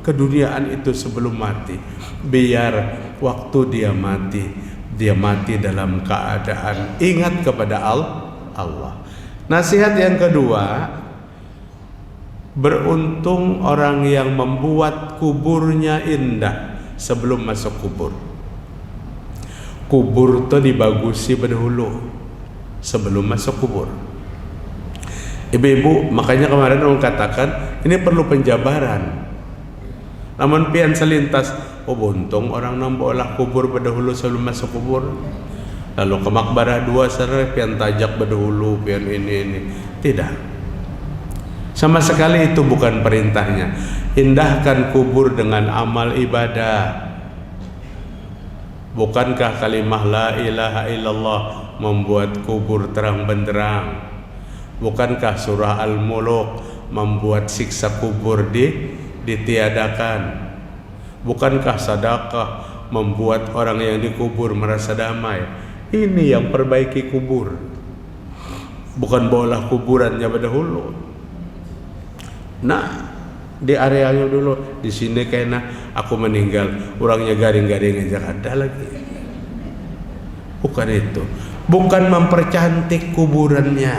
keduniaan itu sebelum mati. Biar waktu dia mati dalam keadaan ingat kepada Allah. Nasihat yang kedua, beruntung orang yang membuat kuburnya indah sebelum masuk kubur. Kubur itu dibagusi berdahulu sebelum masuk kubur. Ibu-ibu, makanya kemarin orang katakan ini perlu penjabaran. Namun pian selintas, buntung orang nampak olah kubur berdahulu sebelum masuk kubur. Lalu ke makbarah 2 sore pian tajak berdahulu, pian ini. Tidak. Sama sekali itu bukan perintahnya. Indahkan kubur dengan amal ibadah. Bukankah kalimah la ilaha illallah membuat kubur terang benderang? Bukankah surah Al-Muluk membuat siksa kubur ditiadakan? Bukankah sedekah membuat orang yang dikubur merasa damai? Ini yang perbaiki kubur, bukan bola kuburannya berdahulu. Nah, di areanya dulu, di sini kayaknya aku meninggal, orangnya garing-garing aja ada lagi. Bukan itu, bukan mempercantik kuburannya,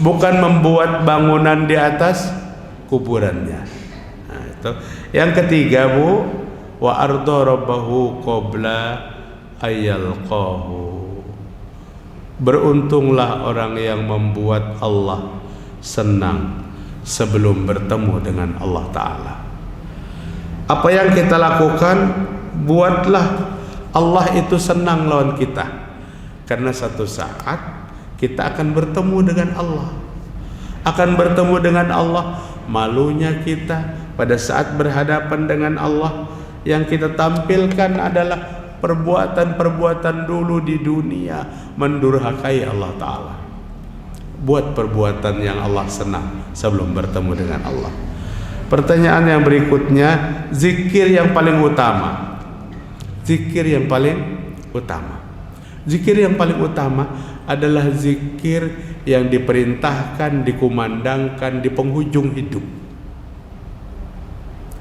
bukan membuat bangunan di atas kuburannya. Nah, itu. Yang ketiga, Bu, wa arda rabbahu qabla ayyalqahu. Beruntunglah orang yang membuat Allah senang sebelum bertemu dengan Allah Ta'ala. Apa yang kita lakukan, buatlah Allah itu senang lawan kita. Karena satu saat kita akan bertemu dengan Allah. Akan bertemu dengan Allah. Malunya kita pada saat berhadapan dengan Allah, yang kita tampilkan adalah perbuatan-perbuatan dulu di dunia mendurhakai Allah Ta'ala. Buat perbuatan yang Allah senang sebelum bertemu dengan Allah. Pertanyaan yang berikutnya, zikir yang paling utama. Zikir yang paling utama. Zikir yang paling utama adalah zikir yang diperintahkan, dikumandangkan di penghujung hidup.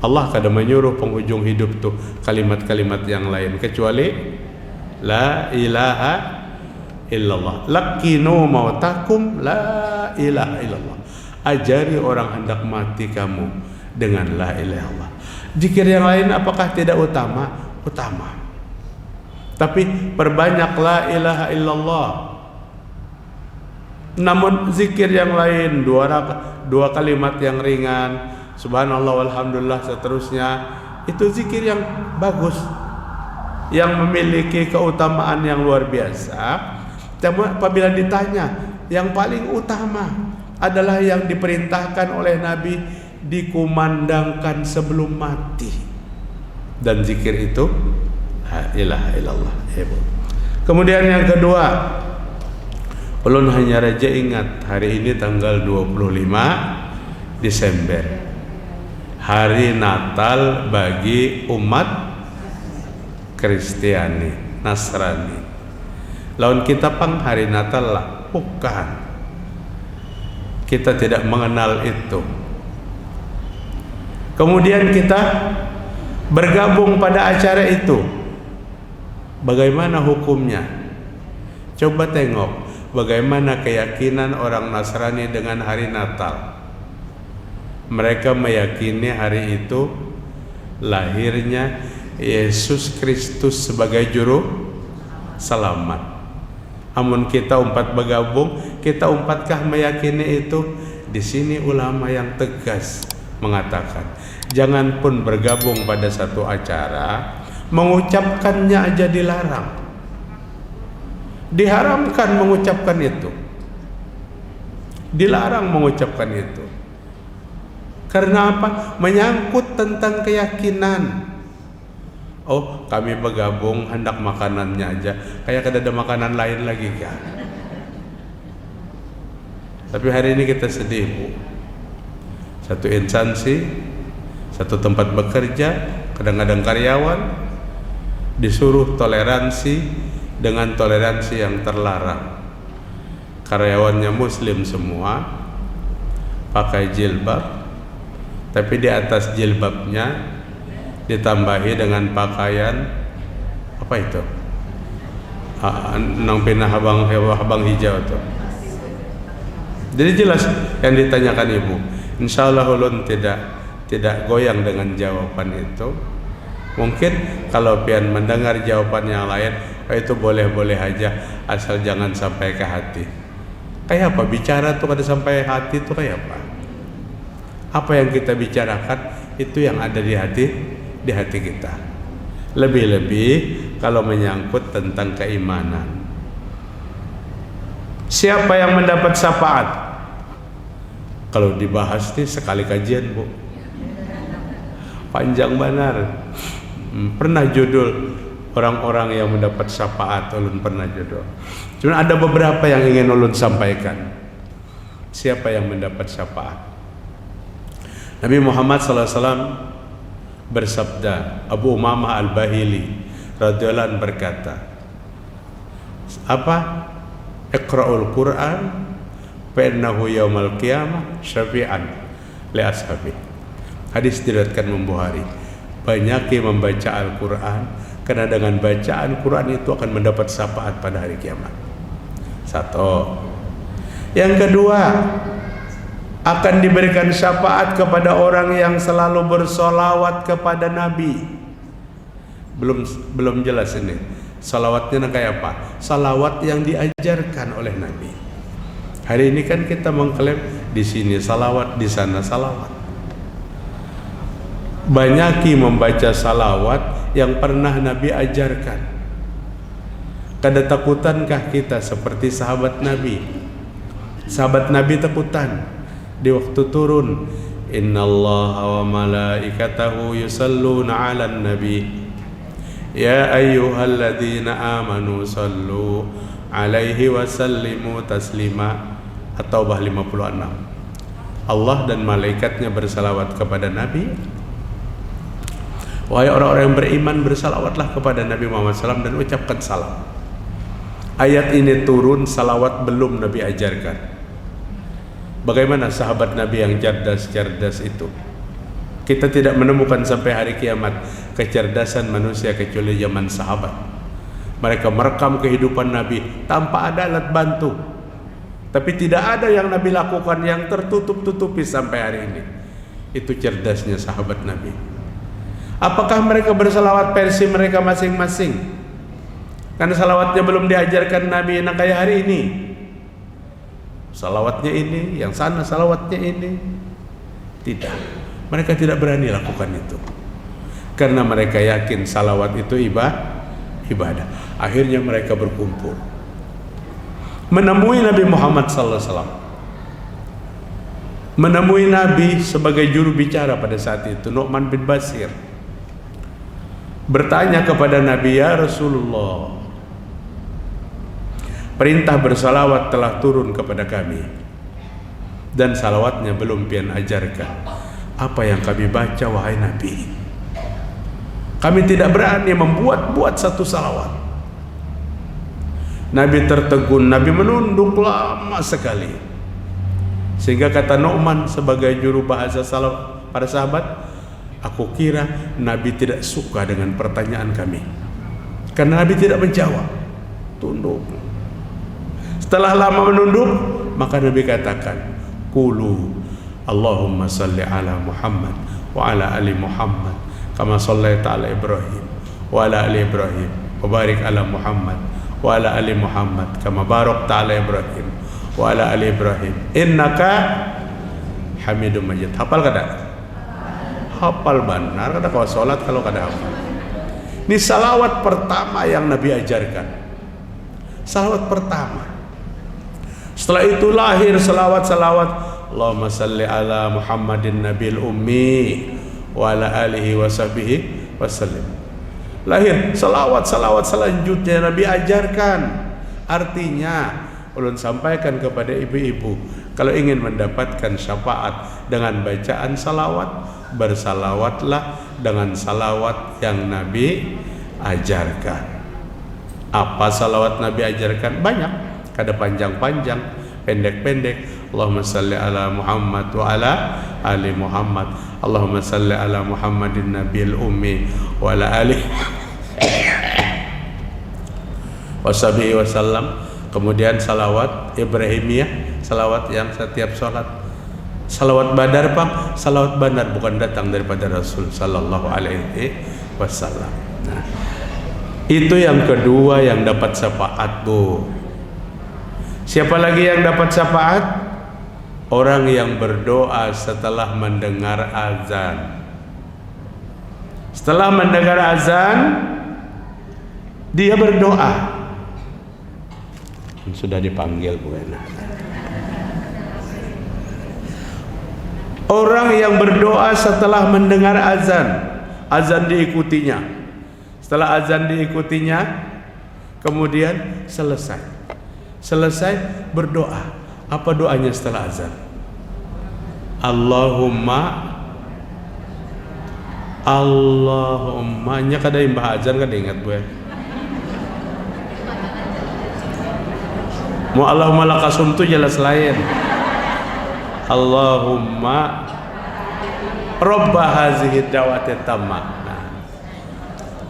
Allah kadang menyuruh penghujung hidup tuh kalimat-kalimat yang lain kecuali la ilaha illallah. Lakinu mautakum la ilaha illallah. Ajari orang hendak mati kamu dengan la ilaha illallah. Zikir yang lain apakah tidak utama? Utama. Tapi perbanyak la ilaha illallah. Namun zikir yang lain, dua kalimat yang ringan, subhanallah walhamdulillah seterusnya, itu zikir yang bagus, yang memiliki keutamaan yang luar biasa. Apabila ditanya, yang paling utama adalah yang diperintahkan oleh Nabi, dikumandangkan sebelum mati. Dan zikir itu la ilaha illallah. Kemudian yang kedua, ulun hanya raja ingat hari ini tanggal 25 Desember, hari Natal bagi umat Kristiani, Nasrani. Lawan kita pang hari Natal lah, bukan. Kita tidak mengenal itu. Kemudian kita bergabung pada acara itu. Bagaimana hukumnya? Coba tengok bagaimana keyakinan orang Nasrani dengan hari Natal. Mereka meyakini hari itu lahirnya Yesus Kristus sebagai juru selamat. Amun kita umpat bergabung, kita umpatkah meyakini itu? Di sini ulama yang tegas mengatakan, jangan pun bergabung pada satu acara, mengucapkannya aja dilarang. Diharamkan mengucapkan itu. Dilarang mengucapkan itu. Karena apa? Menyangkut tentang keyakinan. Oh, kami bergabung hendak makanannya aja. Kayak kada ada makanan lain lagi kan? Tapi hari ini kita sedih, Bu. Satu instansi, satu tempat bekerja, kadang-kadang karyawan disuruh toleransi dengan toleransi yang terlarang. Karyawannya muslim semua, pakai jilbab, tapi di atas jilbabnya ditambahi dengan pakaian apa itu? Nang pinah habang hijau itu. Jadi jelas yang ditanyakan ibu. Insya Allah ulun tidak goyang dengan jawaban itu. Mungkin kalau pian mendengar jawaban yang lain, itu boleh-boleh aja, asal jangan sampai ke hati. Kayak apa? Bicara tuh kada sampai hati tuh kayak apa? Apa yang kita bicarakan itu yang ada di hati kita. Lebih-lebih kalau menyangkut tentang keimanan. Siapa yang mendapat syafaat? Kalau dibahas nih sekali kajian, Bu. Panjang benar. Pernah judul orang-orang yang mendapat syafaat, ulun pernah judul. Cuma ada beberapa yang ingin ulun sampaikan. Siapa yang mendapat syafaat? Nabi Muhammad SAW bersabda, Abu Umamah Al-Bahili radhiyallahu anhu berkata, apa? Iqra'ul Qur'an fa innahu yaumal qiyamah syafi'an li ashabi. Hadis diriwayatkan Imam Bukhari. Banyaki membaca Al-Qur'an, karena dengan bacaan Quran itu akan mendapat syafaat pada hari kiamat. Satu. Yang kedua, akan diberikan syafaat kepada orang yang selalu bersolawat kepada Nabi. Belum jelas ini. Salawatnya kayak apa? Salawat yang diajarkan oleh Nabi. Hari ini kan kita mengklaim di sini salawat, di sana salawat. Banyaki membaca salawat yang pernah Nabi ajarkan. Kada takutankah kita seperti sahabat Nabi? Sahabat Nabi takutan di waktu turun, innallaha wa malaikatahu yusalluna 'alan nabi ya ayyuhalladzina amanu sallu 'alaihi wa sallimu taslima. At-Taubah 56. Allah dan malaikatnya bersalawat kepada Nabi. Wahai orang-orang yang beriman, bersalawatlah kepada Nabi Muhammad SAW dan ucapkan salam. Ayat ini turun, salawat belum Nabi ajarkan. Bagaimana sahabat Nabi yang cerdas itu? Kita tidak menemukan sampai hari kiamat kecerdasan manusia kecuali zaman sahabat. Mereka merekam kehidupan Nabi tanpa ada alat bantu. Tapi tidak ada yang Nabi lakukan yang tertutup-tutupi sampai hari ini. Itu cerdasnya sahabat Nabi. Apakah mereka bersalawat versi mereka masing-masing? Karena salawatnya belum diajarkan Nabi yang kayak hari ini. Salawatnya ini, yang sana salawatnya ini. Tidak. Mereka tidak berani lakukan itu. Karena mereka yakin salawat itu ibadah. Akhirnya mereka berkumpul menemui Nabi Muhammad SAW. Menemui Nabi sebagai juru bicara pada saat itu, Nu'man bin Bashir. Bertanya kepada Nabi, ya Rasulullah, perintah bersalawat telah turun kepada kami dan salawatnya belum pian ajarkan. Apa yang kami baca wahai Nabi? Kami tidak berani membuat satu salawat. Nabi tertegun, Nabi menunduk lama sekali. Sehingga kata Nu'man sebagai juru bahasa salawat para sahabat, aku kira Nabi tidak suka dengan pertanyaan kami. Karena Nabi tidak menjawab. Tunduk. Setelah lama menunduk, maka Nabi katakan, Qulu Allahumma salli ala Muhammad wa ala ali Muhammad kama sallaita ala Ibrahim wa ala ali Ibrahim wa barik ala Muhammad wa ala ali Muhammad kama barakta ala Ibrahim wa ala ali Ibrahim innaka Hamidum Majid. Hafal kada? Hafal benar kada kalau salat kalau kada hafal. Ini salawat pertama yang Nabi ajarkan. Salawat pertama. Setelah itu lahir salawat-salawat. Allahumma salli ala Muhammadin nabil ummi wa ala alihi wa sahbihi wasallim. Lahir salawat-salawat selanjutnya Nabi ajarkan. Artinya ulun sampaikan kepada ibu-ibu, kalau ingin mendapatkan syafaat dengan bacaan salawat, bersalawatlah dengan salawat yang Nabi ajarkan. Apa salawat Nabi ajarkan? Banyak, kada panjang-panjang, pendek-pendek. Allahumma salli ala Muhammad wa ala ali Muhammad. Allahumma salli ala Muhammadin nabiyil ummi wa ala alihi washabihi wasallam. Kemudian salawat Ibrahimiyah, salawat yang setiap sholat. Salawat badar Pak, salawat badar bukan datang daripada Rasul sallallahu alaihi wasallam. Nah, itu yang kedua yang dapat syafaat, Bu. Siapa lagi yang dapat syafaat? Orang yang berdoa setelah mendengar azan. Setelah mendengar azan, dia berdoa. Sudah dipanggil Bu Ena. Orang yang berdoa setelah mendengar azan, azan diikutinya. Setelah azan diikutinya, kemudian selesai berdoa. Apa doanya setelah azan? Allahumma nya kada imbah azan kada ingat Bu. Mu Allahumma lakasum tu jelas lain. Allahumma Rabba hazihi da'wati tamma.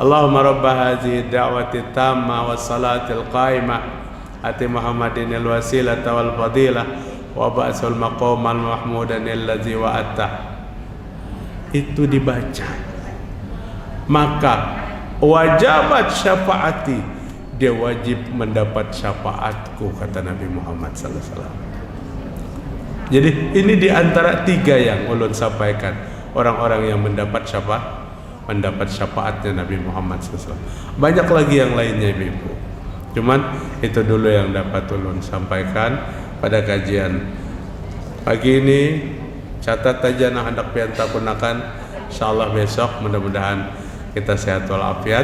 Allahumma Rabba hazihi da'wati tamma wa salatil qaimah ati Muhammadin al-wasilata wal fadilah wa ba'sul maqamal mahmudan allazi wa'atta. Itu dibaca, maka wajabat syafaati, dia wajib mendapat syafaatku, kata Nabi Muhammad sallallahu alaihi wasallam. Jadi ini diantara tiga yang ulun sampaikan, orang-orang yang mendapat syafaatnya Nabi Muhammad sallallahu alaihi wasallam. Banyak lagi yang lainnya Ibu. Cuman itu dulu yang dapat ulun sampaikan pada kajian pagi ini. Catat aja nah hendak pianta gunakan. Insyaallah besok mudah-mudahan kita sehat walafiat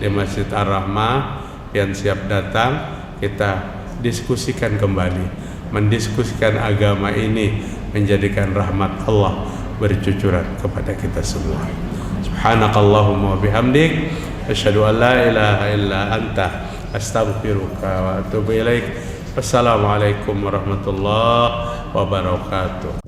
di Masjid Ar-Rahmah. Yang siap datang, kita diskusikan kembali, mendiskusikan agama ini, menjadikan rahmat Allah bercucuran kepada kita semua. Subhanakallahumma wa bihamdik, asyhadu an la ilaha illa anta, astaghfiruka wa atubu ilaik. Wassalamualaikum warahmatullahi wabarakatuh.